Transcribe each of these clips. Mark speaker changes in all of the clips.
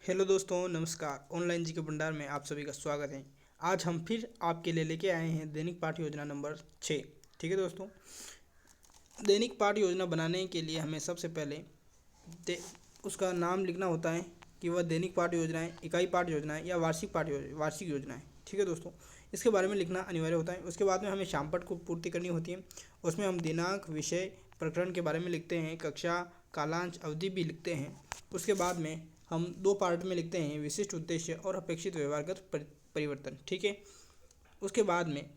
Speaker 1: Hello दोस्तों, नमस्कार। Online जी के भंडार में आप सभी का स्वागत है। आज हम फिर आपके लिए लेके आए हैं दैनिक पाठ योजना नंबर 6। ठीक है दोस्तों, दैनिक पाठ योजना बनाने के लिए हमें सबसे पहले उसका नाम लिखना होता है कि वह दैनिक पाठ योजना है, इकाई पाठ योजना है या वार्षिक योजना है। ठीक है दोस्तों, इसके बारे में लिखना अनिवार्य होता है। उसके बाद में हमें शाम पाठ को पूर्ति करनी होती है। उसमें हम दिनांक, विषय, प्रकरण के बारे में लिखते हैं, कक्षा, कालांश, अवधि भी लिखते हैं। उसके बाद में हम दो पार्ट में लिखते हैं, विशिष्ट उद्देश्य और अपेक्षित व्यवहारगत परिवर्तन। ठीक है, उसके बाद में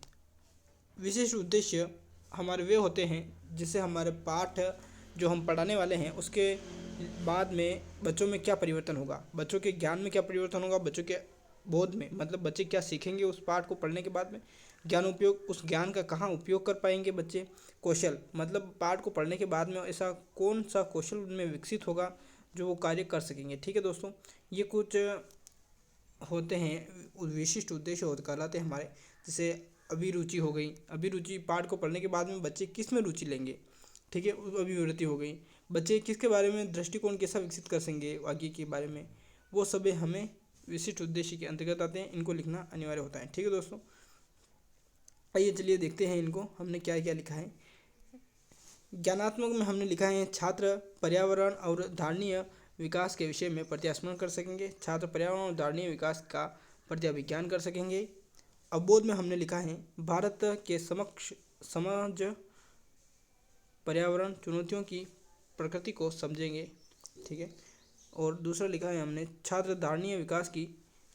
Speaker 1: विशिष्ट उद्देश्य हमारे वे होते हैं जिससे हमारे पाठ जो हम पढ़ाने वाले हैं उसके बाद में बच्चों में क्या परिवर्तन होगा, बच्चों के ज्ञान में क्या परिवर्तन होगा, बच्चों के बोध में, मतलब बच्चे क्या सीखेंगे उस पाठ को पढ़ने के बाद में, ज्ञान उपयोग, उस ज्ञान का कहाँ उपयोग कर पाएंगे बच्चे, कौशल, मतलब पाठ को पढ़ने के बाद में ऐसा कौन सा कौशल उनमें विकसित होगा जो वो कार्य कर सकेंगे। ठीक है दोस्तों, ये कुछ होते हैं विशिष्ट उद्देश्य होते कहलाते हैं हमारे। जैसे अभिरुचि हो गई, अभिरुचि पाठ को पढ़ने के बाद में बच्चे किस में रुचि लेंगे। ठीक है, अभिवृत्ति हो गई, बच्चे किसके बारे में दृष्टिकोण कैसा विकसित कर सकेंगे आगे के बारे में, वो सभी हमें विशिष्ट उद्देश्य के अंतर्गत आते हैं। इनको लिखना अनिवार्य होता है। ठीक है दोस्तों, आइए चलिए देखते हैं इनको हमने क्या क्या लिखा है। ज्ञानात्मक में हमने लिखा है छात्र पर्यावरण और धारणीय विकास के विषय में प्रत्यास्मरण कर सकेंगे, छात्र पर्यावरण और धारणीय विकास का प्रत्याभिज्ञान कर सकेंगे। अवबोध में हमने लिखा है भारत के समक्ष समाज पर्यावरण चुनौतियों की प्रकृति को समझेंगे। ठीक है, और दूसरा लिखा है हमने छात्र धारणीय विकास की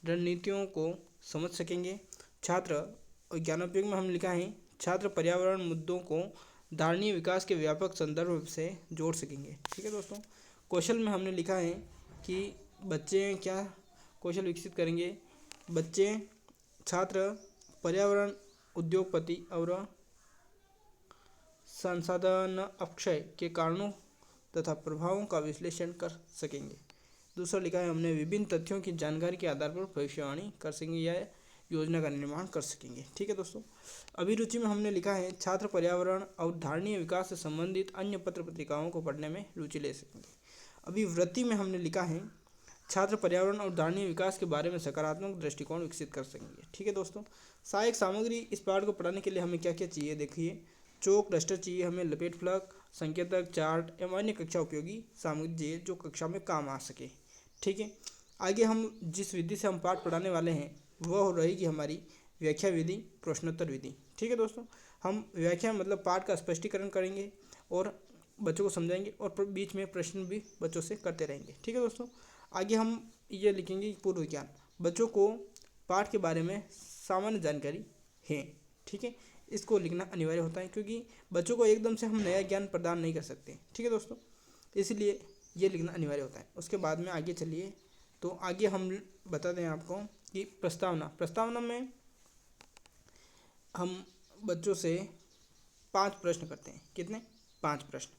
Speaker 1: रणनीतियों को समझ सकेंगे। छात्र और ज्ञानोपयोग में हमने लिखा है छात्र पर्यावरण मुद्दों को धारणीय विकास के व्यापक संदर्भ से जोड़ सकेंगे। ठीक है दोस्तों, कौशल में हमने लिखा है कि बच्चे क्या कौशल विकसित करेंगे, बच्चे छात्र पर्यावरण, उद्योगपति और संसाधन अपक्षय के कारणों तथा प्रभावों का विश्लेषण कर सकेंगे। दूसरा लिखा है हमने विभिन्न तथ्यों की जानकारी के आधार पर भविष्यवाणी कर सकेंगे या योजना का निर्माण कर सकेंगे। ठीक है दोस्तों, अभिरुचि में हमने लिखा है छात्र पर्यावरण और धारणीय विकास से संबंधित अन्य पत्र पत्रिकाओं को पढ़ने में रुचि ले सकेंगे। अभिवृत्ति में हमने लिखा है छात्र पर्यावरण और धारणीय विकास के बारे में सकारात्मक दृष्टिकोण विकसित कर सकेंगे। ठीक है दोस्तों, सहायक सामग्री इस पाठ को पढ़ाने के लिए हमें क्या क्या चाहिए देखिए। चौक, डस्टर चाहिए हमें, लपेट फलक, संकेतक, चार्ट एवं अन्य कक्षा उपयोगी सामग्री चाहिए जो कक्षा में काम आ सके। ठीक है, आगे हम जिस विधि से हम पाठ पढ़ाने वाले हैं वह रहेगी हमारी व्याख्या विधि, प्रश्नोत्तर विधि। ठीक है दोस्तों, हम व्याख्या मतलब पाठ का स्पष्टीकरण करेंगे और बच्चों को समझाएंगे और बीच में प्रश्न भी बच्चों से करते रहेंगे। ठीक है दोस्तों, आगे हम ये लिखेंगे पूर्व ज्ञान, बच्चों को पाठ के बारे में सामान्य जानकारी है। ठीक है, इसको लिखना अनिवार्य होता है क्योंकि बच्चों को एकदम से हम नया ज्ञान प्रदान नहीं कर सकते। ठीक है दोस्तों, इसलिए ये लिखना अनिवार्य होता है। उसके बाद में आगे चलिए, तो आगे हम बता दें आपको कि प्रस्तावना में हम बच्चों से 5 प्रश्न करते हैं। कितने? 5 प्रश्न।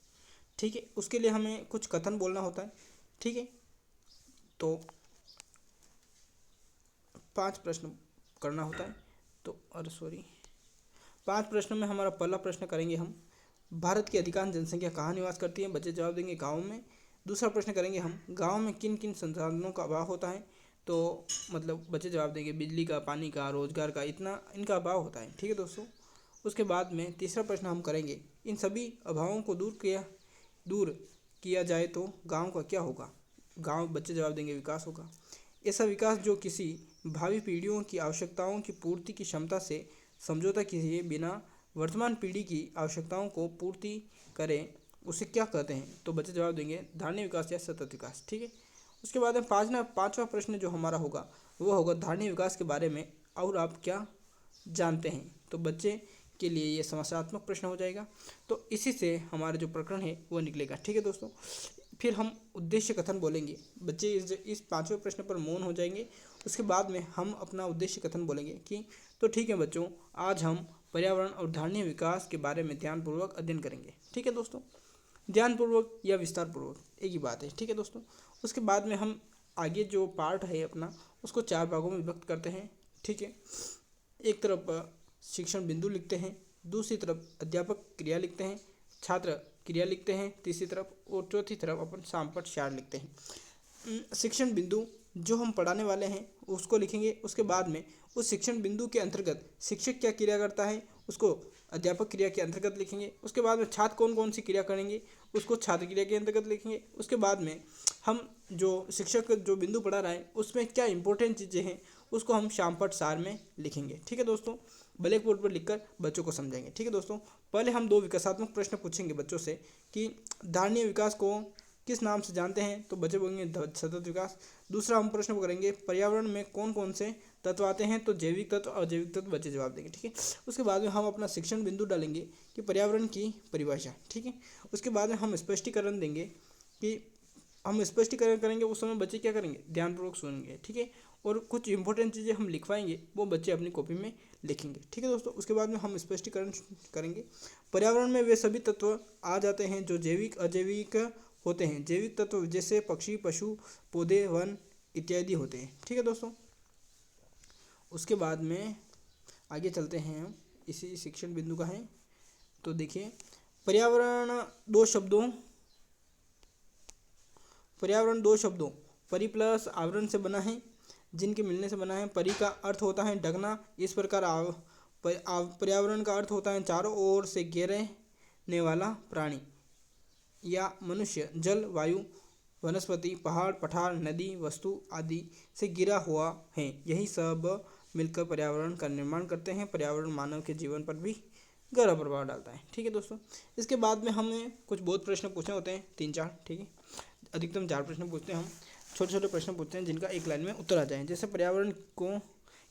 Speaker 1: ठीक है, उसके लिए हमें कुछ कथन बोलना होता है। ठीक है, तो 5 प्रश्न करना होता है। तो 5 प्रश्नों में हमारा पहला प्रश्न करेंगे हम, भारत की अधिकांश जनसंख्या कहाँ निवास करती है? बच्चे जवाब देंगे गाँव में। दूसरा प्रश्न करेंगे हम, गाँव में किन किन संसाधनों का अभाव होता है? तो मतलब बच्चे जवाब देंगे बिजली का, पानी का, रोजगार का, इतना इनका अभाव होता है। ठीक है दोस्तों, उसके बाद में तीसरा प्रश्न हम करेंगे, इन सभी अभावों को दूर किया जाए तो गाँव का क्या होगा? गाँव, बच्चे जवाब देंगे विकास होगा। ऐसा विकास जो किसी भावी पीढ़ियों की आवश्यकताओं की पूर्ति की क्षमता से समझौता किए बिना वर्तमान पीढ़ी की आवश्यकताओं को पूर्ति करें, उसे क्या कहते हैं? तो बच्चे जवाब देंगे धारणीय विकास या सतत विकास। ठीक है, उसके बाद में पांचवा प्रश्न जो हमारा होगा वो होगा धारणीय विकास के बारे में और आप क्या जानते हैं? तो बच्चे के लिए ये समस्यात्मक प्रश्न हो जाएगा। तो इसी से हमारा जो प्रकरण है वो निकलेगा। ठीक है दोस्तों, फिर हम उद्देश्य कथन बोलेंगे। बच्चे इस 5वें प्रश्न पर मौन हो जाएंगे। उसके बाद में हम अपना उद्देश्य कथन बोलेंगे कि तो ठीक है बच्चों, आज हम पर्यावरण और धारणीय विकास के बारे में ध्यानपूर्वक अध्ययन करेंगे। ठीक है दोस्तों, ध्यानपूर्वक या विस्तारपूर्वक एक ही बात है। ठीक है दोस्तों, उसके बाद में हम आगे जो पार्ट है अपना उसको 4 भागों में विभक्त करते हैं। ठीक है, एक तरफ शिक्षण बिंदु लिखते हैं, दूसरी तरफ अध्यापक क्रिया लिखते हैं, छात्र क्रिया लिखते हैं तीसरी तरफ, और चौथी तरफ अपन शाम पर 4 लिखते हैं। शिक्षण बिंदु जो हम पढ़ाने वाले हैं उसको लिखेंगे। उसके बाद में उस शिक्षण बिंदु के अंतर्गत शिक्षक क्या क्रिया करता है उसको अध्यापक क्रिया के अंतर्गत लिखेंगे। उसके बाद में छात्र कौन कौन सी क्रिया करेंगे उसको छात्र क्रिया के अंतर्गत लिखेंगे। उसके बाद में हम जो शिक्षक जो बिंदु पढ़ा रहा है उसमें क्या इंपॉर्टेंट चीज़ें हैं उसको हम श्यामपट्ट सार में लिखेंगे। ठीक है दोस्तों, ब्लैक बोर्ड पर लिखकर बच्चों को समझाएंगे। ठीक है दोस्तों, पहले हम 2 विकासात्मक प्रश्न पूछेंगे बच्चों से कि धारणीय विकास को किस नाम से जानते हैं, तो बच्चे बोलेंगे सतत विकास। दूसरा हम प्रश्न करेंगे पर्यावरण में कौन कौन से तत्व आते हैं, तो जैविक तत्व और अजैविक तत्व बच्चे जवाब देंगे। ठीक है, उसके बाद में हम अपना शिक्षण बिंदु डालेंगे कि पर्यावरण की परिभाषा। ठीक है, उसके बाद में हम स्पष्टीकरण देंगे कि हम स्पष्टीकरण करेंगे, उस समय बच्चे क्या करेंगे ध्यानपूर्वक सुनेंगे। ठीक है, और कुछ इंपॉर्टेंट चीज़ें हम लिखवाएंगे वो बच्चे अपनी कॉपी में लिखेंगे। ठीक है दोस्तों, उसके बाद में हम स्पष्टीकरण करेंगे। पर्यावरण में वे सभी तत्व आ जाते हैं जो जैविक अजैविक होते हैं। जैविक तत्व जैसे पक्षी पशु पौधे वन इत्यादि होते हैं। ठीक है दोस्तों, उसके बाद में आगे चलते हैं हम, इसी शिक्षण बिंदु का है। तो देखिए पर्यावरण दो शब्दों परि प्लस आवरण से बना है, जिनके मिलने से बना है। परि का अर्थ होता है ढकना, इस प्रकार पर्यावरण का अर्थ होता है चारों ओर से घेरने वाला प्राणी या मनुष्य, जल वायु वनस्पति पहाड़ पठार नदी वस्तु आदि से घिरा हुआ है। यही सब मिलकर पर्यावरण का निर्माण करते हैं। पर्यावरण मानव के जीवन पर भी गहरा प्रभाव डालता है। ठीक है दोस्तों, इसके बाद में हमें कुछ बहुत प्रश्न पूछने होते हैं 3-4। ठीक है, अधिकतम 4 प्रश्न पूछते हैं हम, छोटे छोटे प्रश्न पूछते हैं जिनका एक लाइन में उत्तर आ जाए। जैसे पर्यावरण को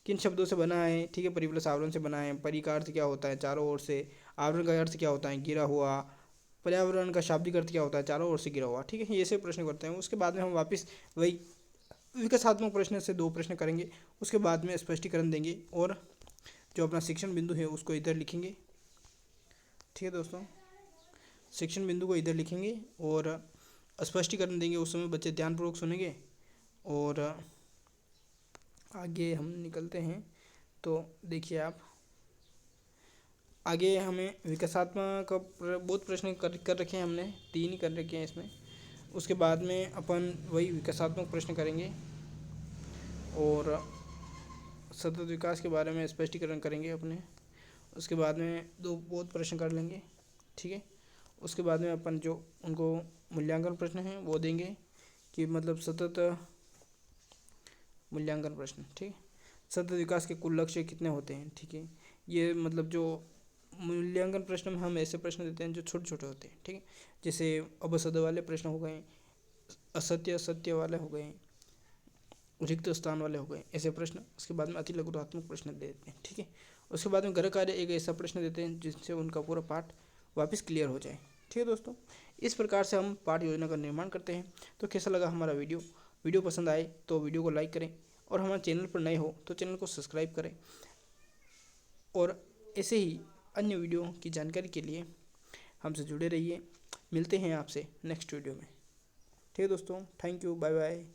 Speaker 1: किन शब्दों से बना है, ठीक है, परि प्लस आवरण से बना है। परि का अर्थ क्या होता है चारों ओर से, आवरण का अर्थ क्या होता है घिरा हुआ, पर्यावरण का शाब्दिक अर्थ क्या होता है चारों ओर से घिरा हुआ। ठीक है, ये से प्रश्न करते हैं। उसके बाद में हम वापस वही विकासात्मक प्रश्न से 2 प्रश्न करेंगे। उसके बाद में स्पष्टीकरण देंगे और जो अपना शिक्षण बिंदु है उसको इधर लिखेंगे। ठीक है दोस्तों, शिक्षण बिंदु को इधर लिखेंगे और स्पष्टीकरण देंगे। उस समय बच्चे ध्यानपूर्वक सुनेंगे और आगे हम निकलते हैं। तो देखिए आप आगे हमें विकासात्मक बहुत प्रश्न कर रखे हैं हमने, 3 ही कर रखे हैं इसमें। उसके बाद में अपन वही विकासात्मक प्रश्न करेंगे और सतत विकास के बारे में स्पष्टीकरण करेंगे अपने। उसके बाद में 2 बहुत प्रश्न कर लेंगे। ठीक है, उसके बाद में अपन जो उनको मूल्यांकन प्रश्न हैं वो देंगे कि मतलब सतत मूल्यांकन प्रश्न। ठीक है, सतत विकास के कुल लक्ष्य कितने होते हैं। ठीक है, ये मतलब जो मूल्यांकन प्रश्न में हम ऐसे प्रश्न देते हैं जो छोटे छोटे होते हैं। ठीक है, जैसे अबसद वाले प्रश्न हो गए, असत्य सत्य वाले हो गए, रिक्त स्थान वाले हो गए, ऐसे प्रश्न। उसके बाद में अति लघुत्वात्मक प्रश्न दे देते हैं। ठीक है, उसके बाद में गृह कार्य एक ऐसा प्रश्न देते हैं जिससे उनका पूरा पाठ वापस क्लियर हो जाए। ठीक है दोस्तों, इस प्रकार से हम पाठ योजना का निर्माण करते हैं। तो कैसा लगा हमारा वीडियो पसंद आए तो वीडियो को लाइक करें और हमारे चैनल पर नए हो तो चैनल को सब्सक्राइब करें और ऐसे ही अन्य वीडियो की जानकारी के लिए हमसे जुड़े रहिए। मिलते हैं आपसे नेक्स्ट वीडियो में। ठीक है दोस्तों, थैंक यू, बाय बाय।